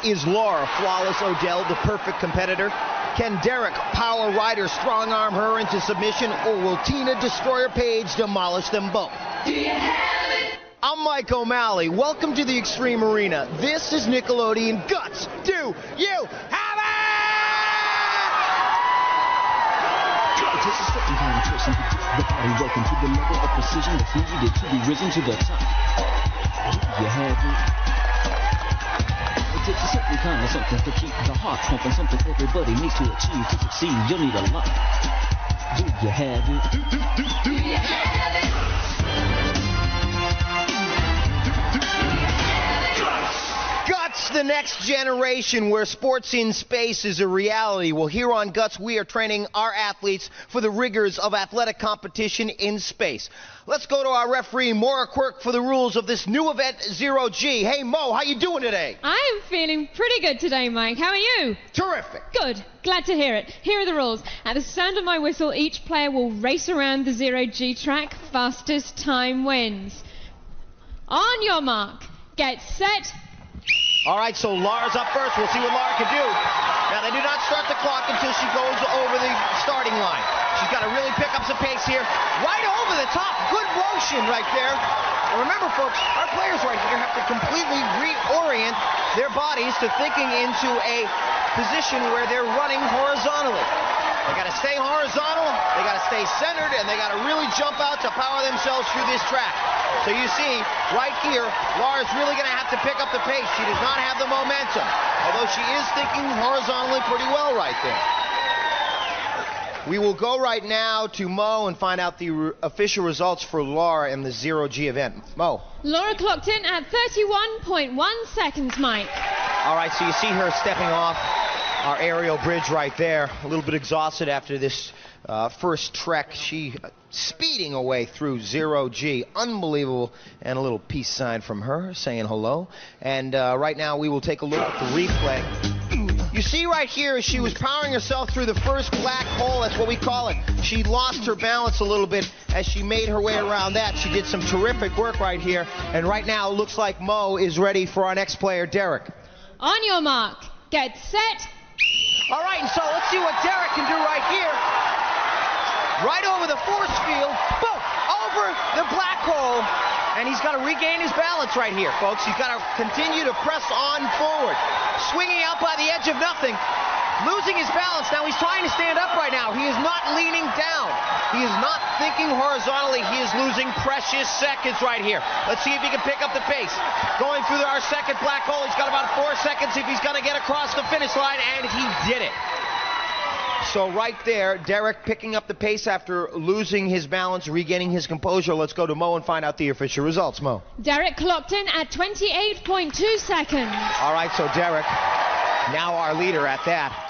Is Laura Flawless Odell the perfect competitor? Can Derek power Ryder strong-arm her into submission, or will Tina Destroyer Page demolish them both? Do you have it? I'm Mike O'Malley. Welcome to the Extreme Arena. This is Nickelodeon Guts. Do you have it? It takes a certain kind of person to get the body working to the level of precision that's needed to be risen to the top. Do you have it? It takes a certain kind of something to keep the heart pumping, something everybody needs to achieve to succeed. You'll need a lot. Do you have it? Do you have it? Guts, the next generation where sports in space is a reality. Well, here on Guts, we are training our athletes for the rigors of athletic competition in space. Let's go to our referee, Maura Quirk, for the rules of this new event, Zero G. Hey, Mo, how you doing today? I'm feeling pretty good today, Mike. How are you? Terrific. Good. Glad to hear it. Here are the rules. At the sound of my whistle, each player will race around the Zero G track. Fastest time wins. On your mark, get set. All right, so Laura's up first. We'll see what Laura can do. Now, they do not start the clock until she goes over the starting line. She's got to really pick up some pace here. Right over the top. Good motion right there. And remember, folks, our players right here have to completely reorient their bodies to thinking into a position where they're running horizontally. They got to stay horizontal, they got to stay centered, and they got to really jump out to power themselves through this track. So you see, right here, Laura's really going to have to pick up the pace. She does not have the momentum, although she is thinking horizontally pretty well right there. We will go right now to Mo and find out the official results for Laura in the Zero G event. Mo. Laura clocked in at 31.1 seconds, Mike. All right, so you see her stepping off our aerial bridge right there, a little bit exhausted after this first trek. She speeding away through Zero G. Unbelievable. And a little peace sign from her saying hello. And right now we will take a look at the replay. You see right here, she was powering herself through the first black hole. That's what we call it. She lost her balance a little bit as she made her way around that. She did some terrific work right here. And right now it looks like Mo is ready for our next player, Derek. On your mark, get set. All right, and so let's see what Derek can do right here. Right over the force field, boom, over the black hole. And he's got to regain his balance right here, folks. He's got to continue to press on forward. Swinging out by the edge of nothing, losing his balance. Now he's trying to stand up right now. He is not leaning down. He is not thinking horizontally. He is losing precious seconds right here. Let's see if he can pick up the pace. Going through our second black hole, he's got about 4 seconds if he's going to get across the finish line, and he did it. So right there, Derek picking up the pace after losing his balance, regaining his composure. Let's go to Mo and find out the official results. Mo. Derek clocked in at 28.2 seconds. All right, so Derek, now our leader at that.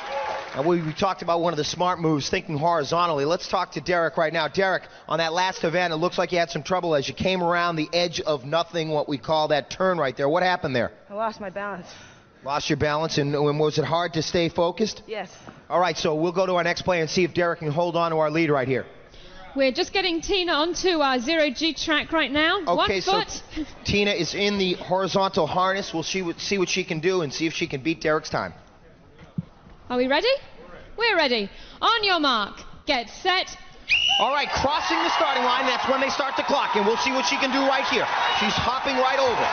And we talked about one of the smart moves, thinking horizontally. Let's talk to Derek right now. Derek, on that last event, it looks like you had some trouble as you came around the edge of nothing, what we call that turn right there. What happened there? I lost my balance. Lost your balance, and was it hard to stay focused? Yes. All right, so we'll go to our next player and see if Derek can hold on to our lead right here. We're just getting Tina onto our Zero G track right now. Okay, 1 foot. So Tina is in the horizontal harness. We'll see what she can do and see if she can beat Derek's time. Are we ready? We're ready. On your mark, get set. All right, crossing the starting line, that's when they start the clock, and we'll see what she can do right here. She's hopping right over,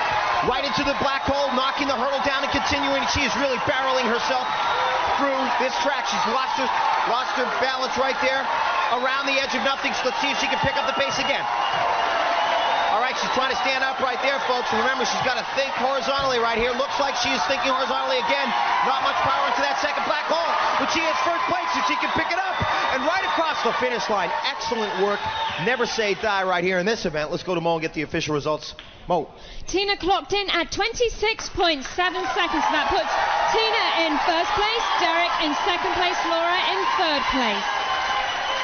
right into the black hole, knocking the hurdle down and continuing. She is really barreling herself through this track. She's lost her balance right there around the edge of nothing. So let's see if she can pick up the pace again. All right, she's trying to stand up right there, folks. Remember, she's got to think horizontally right here. Looks like she is thinking horizontally again. Not much power into that second black hole, but she has first place, so she can pick it up. And right across the finish line. Excellent work. Never say die right here in this event. Let's go to Mo and get the official results. Mo. Tina clocked in at 26.7 seconds. That puts Tina in first place, Derek in second place, Laura in third place.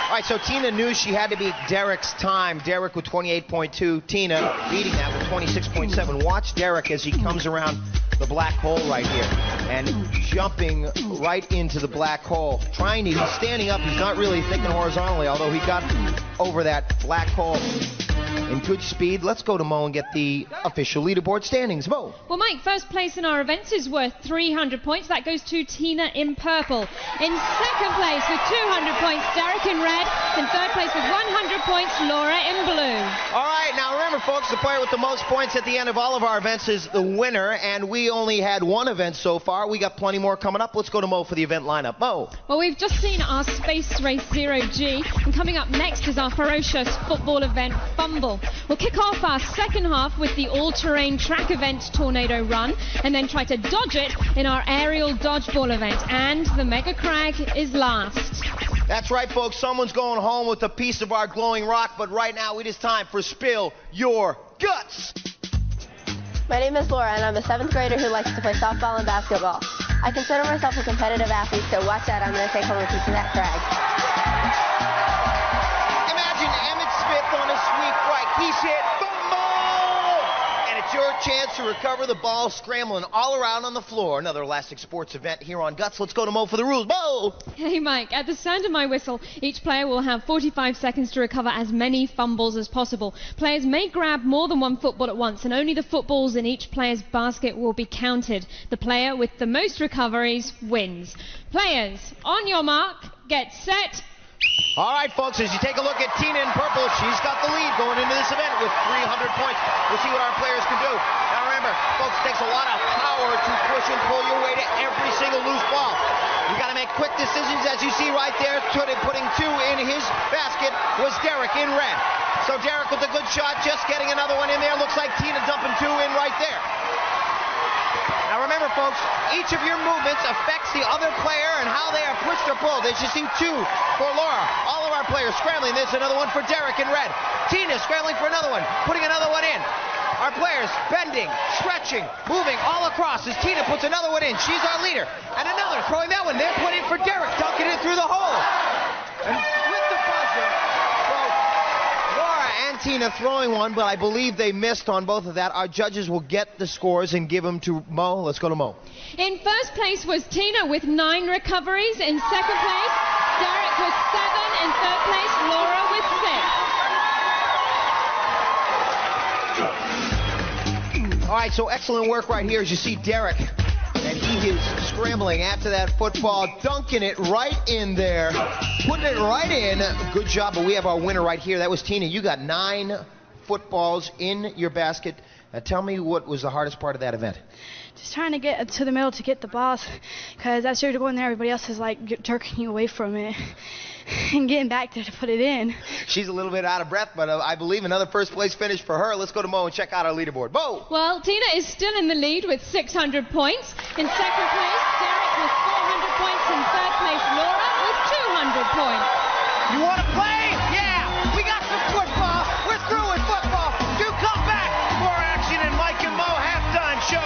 All right, so Tina knew she had to beat Derek's time. Derek with 28.2, Tina beating that with 26.7. Watch Derek as he comes around the black hole right here and jumping right into the black hole. He's standing up, he's not really thinking horizontally, although he got over that black hole in good speed. Let's go to Mo and get the official leaderboard standings. Mo. Well, Mike, first place in our events is worth 300 points. That goes to Tina in purple. In second place with 200 points, Derek in red. In third place with 100 points, Laura in blue. All right, now remember, folks, the player with the most points at the end of all of our events is the winner, and we only had one event so far. We got plenty more coming up. Let's go to Mo for the event lineup. Mo. Well, we've just seen our Space Race 0G, and coming up next is our ferocious football event, Fumble. We'll kick off our second half with the all-terrain track event, Tornado Run, and then try to dodge it in our aerial dodgeball event, and the MegaCrag is last. That's right, folks. Someone's going home with a piece of our glowing rock, but right now it is time for Spill Your Guts. My name is Laura, and I'm a 7th grader who likes to play softball and basketball. I consider myself a competitive athlete, so watch out, I'm going to take home a piece of that crag. Imagine Emmett Smith on a sweep right. He's hit Fumble! And it's your chance to recover the ball, scrambling all around on the floor. Another Elastic Sports event here on Guts. Let's go to Mo for the rules. Mo! Hey, Mike, at the sound of my whistle, each player will have 45 seconds to recover as many fumbles as possible. Players may grab more than one football at once, and only the footballs in each player's basket will be counted. The player with the most recoveries wins. Players, on your mark, get set. All right, folks, as you take a look at Tina in purple, she's got the lead going into this event with 300 points. We'll see what our players can do. Now remember, folks, it takes a lot of power to push and pull your way to every single loose ball. You got to make quick decisions, as you see right there. Putting 2 in his basket was Derek in red. So Derek with a good shot, just getting another one in there. Looks like Tina dumping 2 in right there. Now remember, folks, each of your movements affects the other player and how they are pushed or pulled. As you see, 2 for Laura. All of our players scrambling. There's another one for Derek in red. Tina scrambling for another one, putting another one in. Our players bending, stretching, moving all across as Tina puts another one in. She's our leader. And another throwing that one. They're putting for Derek, dunking it through the hole. And with the buzzer, both Laura and Tina throwing one, but I believe they missed on both of that. Our judges will get the scores and give them to Mo. Let's go to Mo. In first place was Tina with 9 recoveries. In second place, Derek with 7. In third place, Laura with 6. All right, so excellent work right here as you see Derek. And he is scrambling after that football, dunking it right in there, putting it right in. Good job, but we have our winner right here. That was Tina. You got 9 footballs in your basket. Now tell me what was the hardest part of that event. Just trying to get to the middle to get the balls, because as you're going there, everybody else is like jerking you away from it and getting back there to put it in. She's a little bit out of breath, but I believe another first place finish for her. Let's go to Mo and check out our leaderboard. Mo! Well, Tina is still in the lead with 600 points. In second place, Derek with 400 points. In third place, Laura with 200 points. You want to play? Yeah! We got some football. We're through with football. Do come back for action in Mike and Mo halftime show.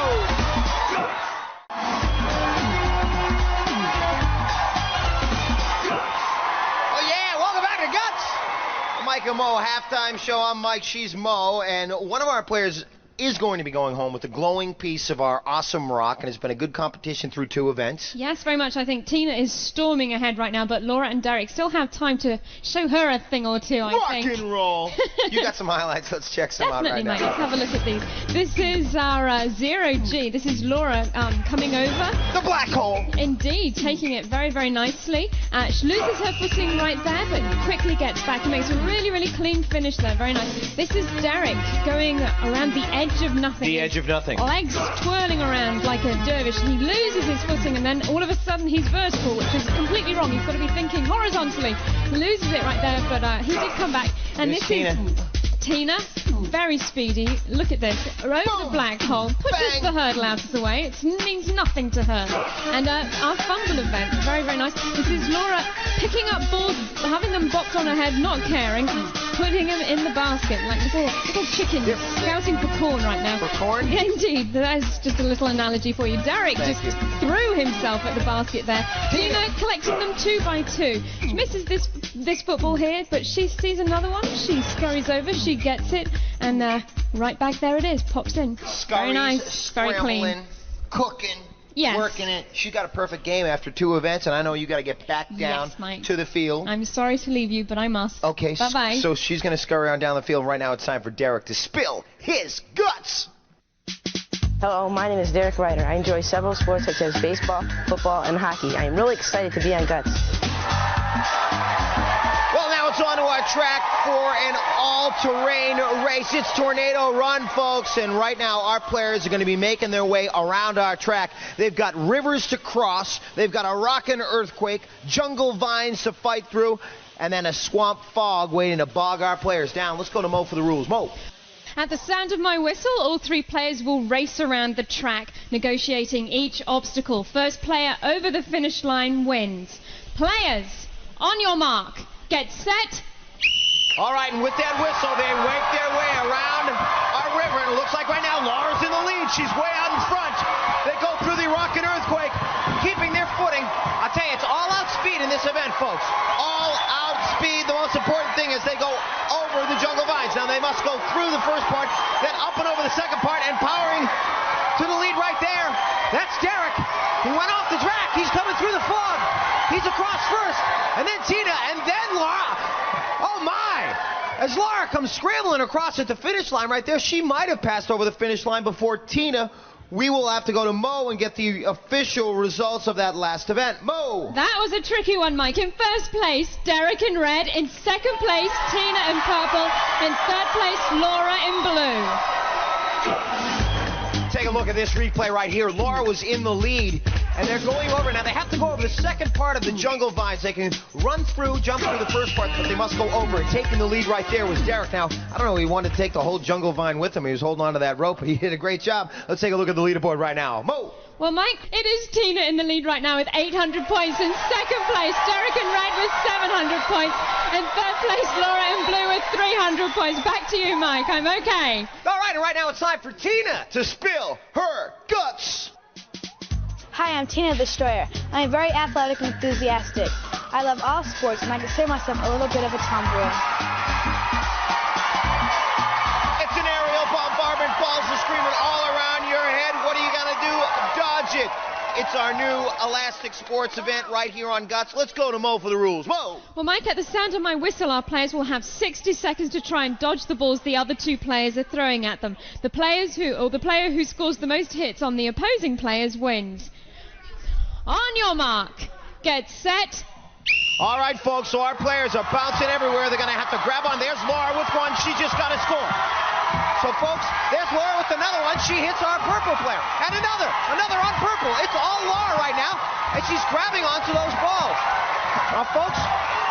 Mike and Mo halftime show. I'm Mike, she's Mo, and one of our players is going to be going home with a glowing piece of our awesome rock, and it's been a good competition through 2 events. Yes, very much. I think Tina is storming ahead right now, but Laura and Derek still have time to show her a thing or two, I think. Rock and roll! You got some highlights. Let's check some out right Definitely, Mike. now. Let's have a look at these. This is our 0G. This is Laura coming over. The black hole! Indeed, taking it very, very nicely. She loses her footing right there, but quickly gets back and makes a really, really clean finish there. Very nice. This is Derek going around the edge of nothing. The edge of nothing. Legs twirling around like a dervish. He loses his footing, and then all of a sudden he's vertical, which is completely wrong. He's got to be thinking horizontally. He loses it right there, but he did come back. And Here's this Tina. is Tina, very speedy. Look at this. Over the black hole. Pushes Bang. the hurdle out of the way. It means nothing to her. And our Fumble event, very, very nice. This is Laura picking up balls, having them bopped on her head, not caring, putting them in the basket like little chickens scouting for corn right now. For corn? Yeah, indeed. That's just a little analogy for you. Derek Thank just you. threw himself at the basket there. Tina collecting them 2 by 2. She misses this football here, but she sees another one. She scurries over, she gets it, and right back there it is, pops in. Very nice, very clean. Cooking, Yes. working it. She got a perfect game after 2 events, and I know you got to get back down Mike. to the field. I'm sorry to leave you, but I must. Okay, Bye-bye. so she's going to scurry on down the field. Right now it's time for Derek to spill his guts. Hello, my name is Derek Ryder. I enjoy several sports such as baseball, football, and hockey. I am really excited to be on Guts. Well, now it's on to our track for an all-terrain race. It's Tornado Run, folks, and right now our players are going to be making their way around our track. They've got rivers to cross, they've got a rockin' earthquake, jungle vines to fight through, and then a swamp fog waiting to bog our players down. Let's go to Mo for the rules. Mo. At the sound of my whistle, all 3 players will race around the track, negotiating each obstacle. First player over the finish line wins. Players, on your mark, get set. All right, and with that whistle, they wake their way around our river, and it looks like right now Laura's in the lead. She's way out in front. They go through the rockin' earthquake, keeping their footing. I'll tell you, it's all-out speed in this event, folks. All-out speed. The most important thing is they go over the jungle vines. Now, they must go through the first part, then up and over the second part, and powering to the lead right there. That's Derek. He went off the track. He's coming through the fog. He's across first, and then Tina, and then Laura. Oh, my. As Laura comes scrambling across at the finish line right there, she might have passed over the finish line before Tina. We will have to go to Mo and get the official results of that last event. Mo. That was a tricky one, Mike. In first place, Derek in red. In second place, Tina in purple. In third place, Laura in blue. Take a look at this replay right here. Laura was in the lead, and they're going over. Now, they have to go over the second part of the jungle vines. They can run through, jump through the first part, but they must go over. And taking the lead right there was Derek. Now, I don't know, he wanted to take the whole jungle vine with him. He was holding on to that rope, but he did a great job. Let's take a look at the leaderboard right now. Mo. Well, Mike, it is Tina in the lead right now with 800 points. In second place, Derek in red with 700 points. In third place, Laura in blue with 300 points. Back to you, Mike. I'm okay. All right, and right now it's time for Tina to spill her guts. Hi, I'm Tina the Destroyer. I'm very athletic and enthusiastic. I love all sports, and I consider myself a little bit of a tomboy. It's an aerial bombardment, balls are screaming all around your head. What are you going to do? Dodge it. It's our new elastic sports event right here on Guts. Let's go to Mo for the rules. Mo. Well, Mike, at the sound of my whistle, our players will have 60 seconds to try and dodge the balls the other 2 players are throwing at them. The player who scores the most hits on the opposing players wins. On your mark, get set. All right, folks, so our players are bouncing everywhere. They're going to have to grab on. There's Laura with one. She just got a score. So, folks, there's Laura with another one. She hits our purple player. And another on purple. It's all Laura right now, and she's grabbing onto those balls. Now, folks,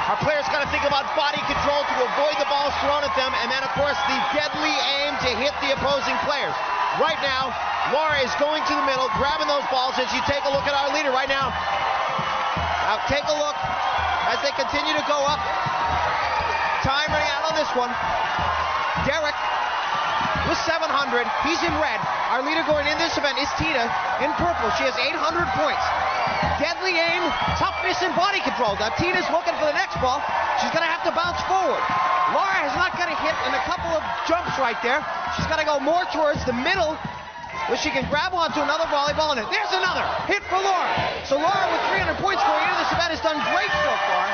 our players got to think about body control to avoid the balls thrown at them, and then, of course, the deadly aim to hit the opposing players. Right now, Laura is going to the middle, grabbing those balls, as you take a look at our leader right now. Now, take a look as they continue to go up. Time running out on this one. Derek with 700. He's in red. Our leader going in this event is Tina in purple. She has 800 points. Deadly aim, toughness, and body control. Now, Tina's looking for the next ball. She's going to have to bounce forward. Laura has not got a hit in a couple of jumps right there. She's got to go more towards the middle, where she can grab onto another volleyball, and there's another hit for Laura. So Laura, with 300 points going into this event, has done great so far.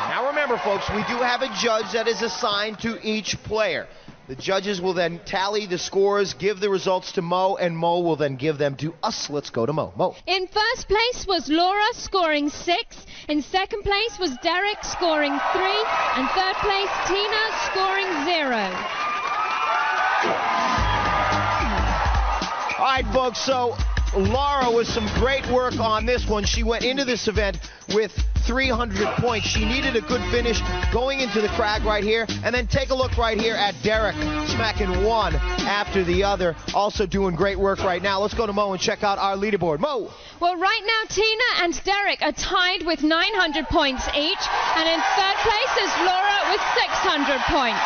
Now remember, folks, we do have a judge that is assigned to each player. The judges will then tally the scores, give the results to Mo, and Mo will then give them to us. Let's go to Mo. Mo. In first place was Laura, scoring 6. In second place was Derek, scoring 3. And third place, Tina, scoring 0. All right, folks, so Laura with some great work on this one. She went into this event with 300 points. She needed a good finish going into the crag right here. And then take a look right here at Derek, smacking one after the other. Also doing great work right now. Let's go to Mo and check out our leaderboard. Mo. Well, right now, Tina and Derek are tied with 900 points each. And in third place is Laura with 600 points.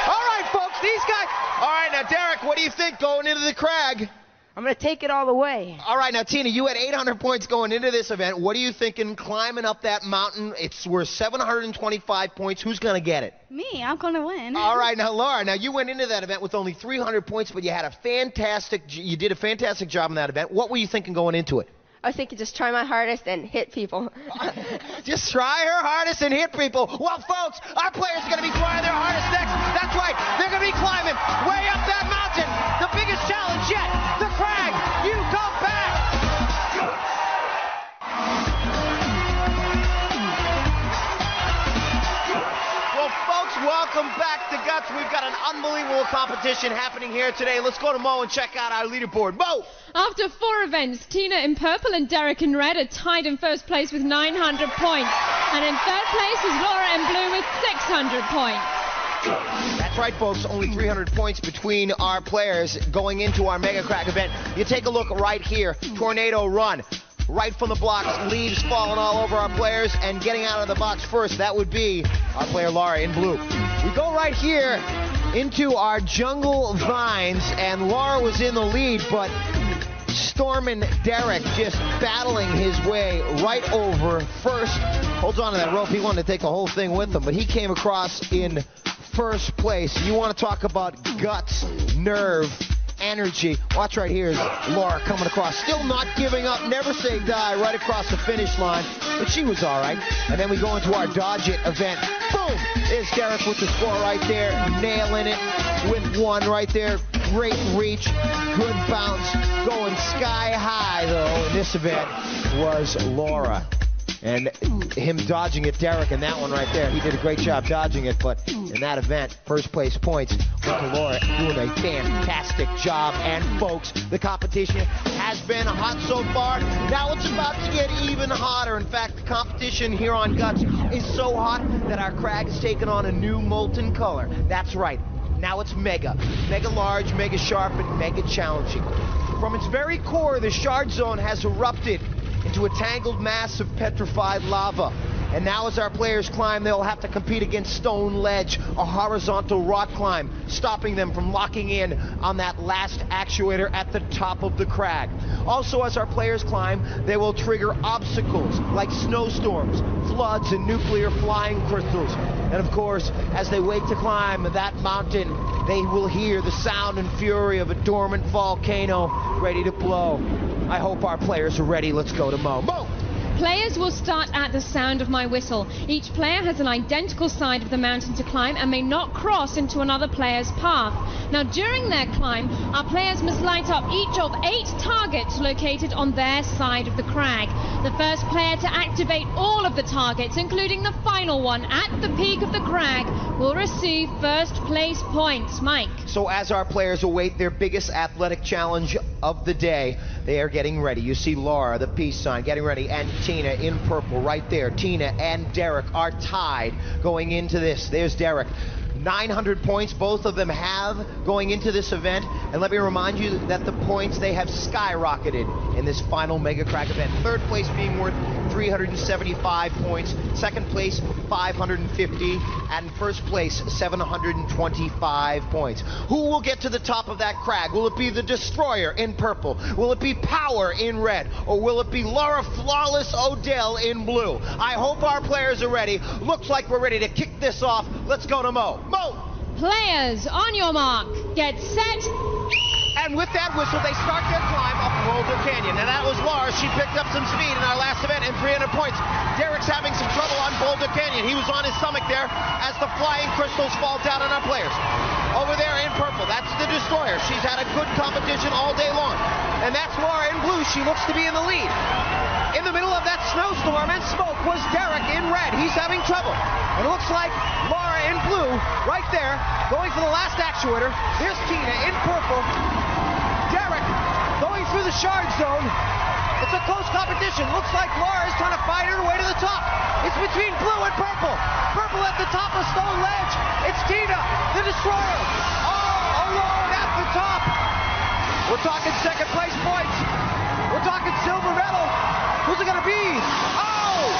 All right, folks, these guys. All right, now, Derek, what do you think going into the crag? I'm going to take it all the way. All right, now, Tina, you had 800 points going into this event. What are you thinking climbing up that mountain? It's worth 725 points. Who's going to get it? Me, I'm going to win. All right, now, Laura, now you went into that event with only 300 points, but you did a fantastic job in that event. What were you thinking going into it? I was thinking just try my hardest and hit people. Just try her hardest and hit people. Well, folks, our players are going to be trying their hardest next. That's right. They're going to be climbing way up that mountain. The biggest challenge yet. The crag. You come back. Well, folks, welcome back to Guts. We've got an unbelievable competition happening here today. Let's go to Mo and check out our leaderboard. Mo! After 4 events, Tina in purple and Derek in red are tied in first place with 900 points. And in third place is Laura in blue with 600 points. That's right, folks. Only 300 points between our players going into our MegaCrag event. You take a look right here. Tornado run. Right from the blocks, leaves falling all over our players, and getting out of the box first, that would be our player Laura in blue. We go right here into our jungle vines, and Laura was in the lead, but Stormin' Derek just battling his way right over first. Holds on to that rope. He wanted to take the whole thing with him, but he came across in first place. You want to talk about guts, nerve, energy. Watch right here is Laura coming across, still not giving up, never say die, right across the finish line, but she was all right. And then we go into our Dodge It event. Boom! There's Derek with the score right there, nailing it with one right there. Great reach, good bounce, going sky high though in this event was Laura. And him dodging it, Derek, in that one right there. He did a great job dodging it, but in that event, first place points went to Laura, doing a fantastic job. And folks, the competition has been hot so far. Now it's about to get even hotter. In fact, the competition here on Guts is so hot that our crag has taken on a new molten color. That's right. Now it's mega. Mega large, mega sharp, and mega challenging. From its very core, the shard zone has erupted into a tangled mass of petrified lava. And now as our players climb, they'll have to compete against stone ledge, a horizontal rock climb, stopping them from locking in on that last actuator at the top of the crag. Also, as our players climb, they will trigger obstacles like snowstorms, floods, and nuclear flying crystals. And of course, as they wait to climb that mountain, they will hear the sound and fury of a dormant volcano ready to blow. I hope our players are ready. Let's go to Mo. Mo! Players will start at the sound of my whistle. Each player has an identical side of the mountain to climb and may not cross into another player's path. Now, during their climb, our players must light up each of 8 targets located on their side of the crag. The first player to activate all of the targets, including the final one at the peak of the crag, will receive first place points. Mike. So as our players await their biggest athletic challenge of the day, they are getting ready. You see Laura, the peace sign, getting ready, and Tina in purple right there. Tina and Derek are tied going into this. There's Derek. 900 points both of them have going into this event, and let me remind you that the points, they have skyrocketed in this final MegaCrag event. Third place being worth 375 points, second place 550, and first place 725 points. Who will get to the top of that crag? Will it be the Destroyer in purple? Will it be Power in red? Or will it be Laura Flawless Odell in blue? I hope our players are ready. Looks like we're ready to kick this off. Let's go to Mo. Mo! Players, on your mark, get set. And with that whistle, they start their climb up Boulder Canyon. And that was Laura. She picked up some speed in our last event and 300 points. Derek's having some trouble on Boulder Canyon. He was on his stomach there as the flying crystals fall down on our players. Over there in purple, that's the Destroyer. She's had a good competition all day long. And that's Laura in blue. She looks to be in the lead. In the middle of that snowstorm and smoke was Derek in red. He's having trouble. And it looks like Laura in blue right there going for the last actuator. There's Tina in purple. Derek going through the shard zone. It's a close competition. Looks like Laura is trying to fight her way to the top. It's between blue and purple. Purple at the top of Stone Ledge. It's Tina, the Destroyer, all alone at the top. We're talking second place points. We're talking silver medal. Who's it going to be? Oh!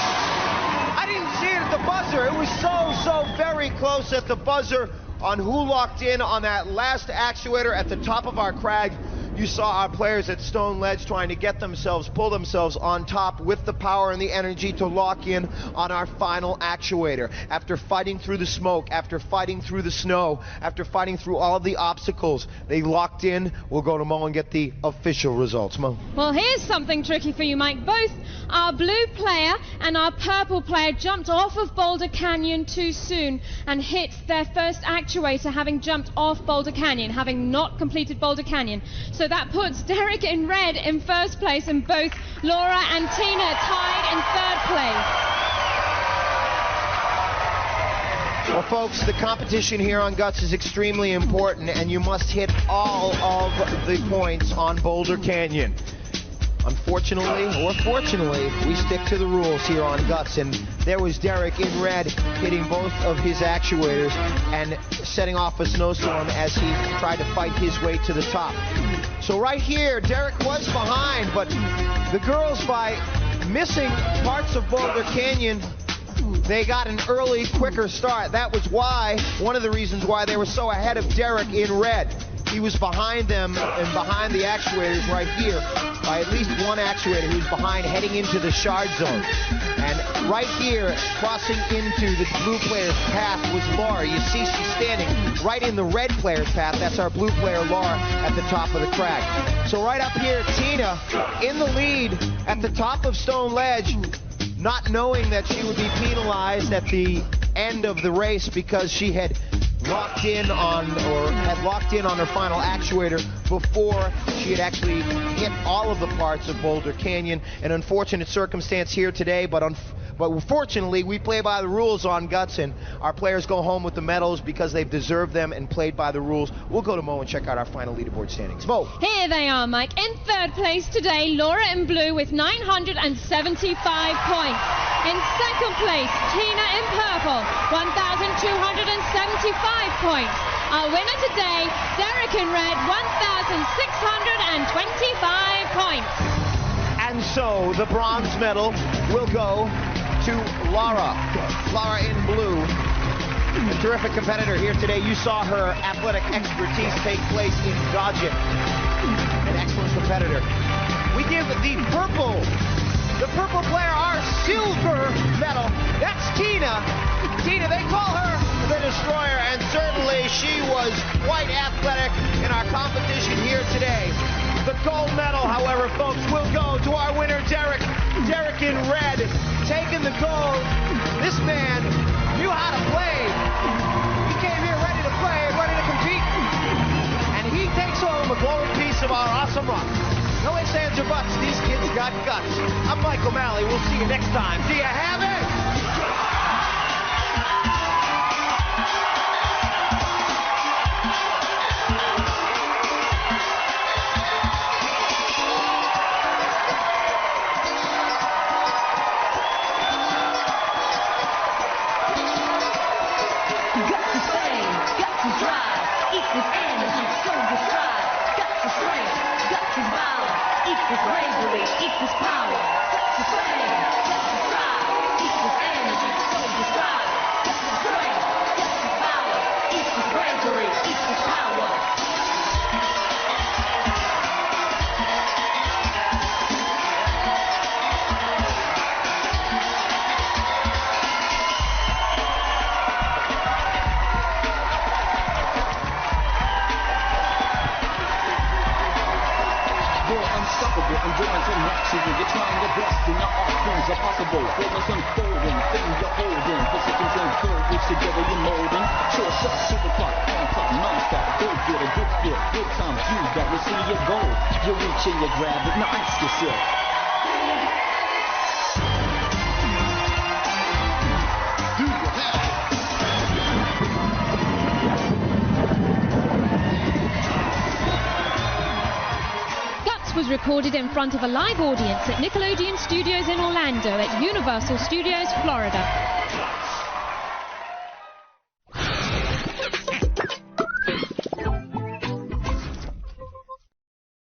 I didn't see it at the buzzer. It was so very close at the buzzer on who locked in on that last actuator at the top of our crag. You saw our players at Stone Ledge trying to get themselves, pull themselves on top with the power and the energy to lock in on our final actuator. After fighting through the smoke, after fighting through the snow, after fighting through all of the obstacles, they locked in. We'll go to Mo and get the official results. Mo. Well, here's something tricky for you, Mike. Both our blue player and our purple player jumped off of Boulder Canyon too soon and hit their first actuator, having jumped off Boulder Canyon, having not completed Boulder Canyon. So that puts Derek in red in first place and both Laura and Tina tied in third place. Well, folks, the competition here on Guts is extremely important, and you must hit all of the points on Boulder Canyon. Unfortunately, or fortunately, we stick to the rules here on Guts, and there was Derek in red hitting both of his actuators and setting off a snowstorm as he tried to fight his way to the top. So right here, Derek was behind, but the girls, by missing parts of Boulder Canyon, they got an early, quicker start. That was why, one of the reasons why they were so ahead of Derek in red. He was behind them and behind the actuators right here by at least one actuator who was behind heading into the shard zone. And right here, crossing into the blue player's path was Laura. You see she's standing right in the red player's path. That's our blue player, Laura, at the top of the crag. So right up here, Tina in the lead at the top of Stone Ledge, not knowing that she would be penalized at the end of the race because she had locked in on her final actuator before she had actually hit all of the parts of Boulder Canyon. An unfortunate circumstance here today, but fortunately we play by the rules on Guts, and our players go home with the medals because they've deserved them and played by the rules. We'll go to Mo and check out our final leaderboard standings. Mo. Here they are, Mike. In third place today, Laura in blue with 975 points. In second place, Tina in purple, 1,275 points. Our winner today, Derek in red, 1,625 points. And so the bronze medal will go to Laura. Laura in blue, a terrific competitor here today. You saw her athletic expertise take place in dodging. An excellent competitor. We give the purple player our silver medal. That's Tina. Tina, they call her the Destroyer, and certainly she was quite athletic in our competition here today. The gold medal, however, folks, will go to our winner, Derek. Derek in red, taking the gold. This man knew how to play. He came here ready to play, ready to compete. And he takes home a gold piece of our awesome rock. No ifs, ands, or buts. These kids got guts. I'm Mike O'Malley. We'll see you next time. Do you have it? You're trying your best and not all things are possible. Feelings unfolding, things you're holding. Positions and courage together you're molding. Short shot to the clock, on top, non-stop. Go get a good feel, good times you got. You see your goal, you reach and you grab it. Now ask yourself. Was recorded in front of a live audience at Nickelodeon Studios in Orlando at Universal Studios, Florida.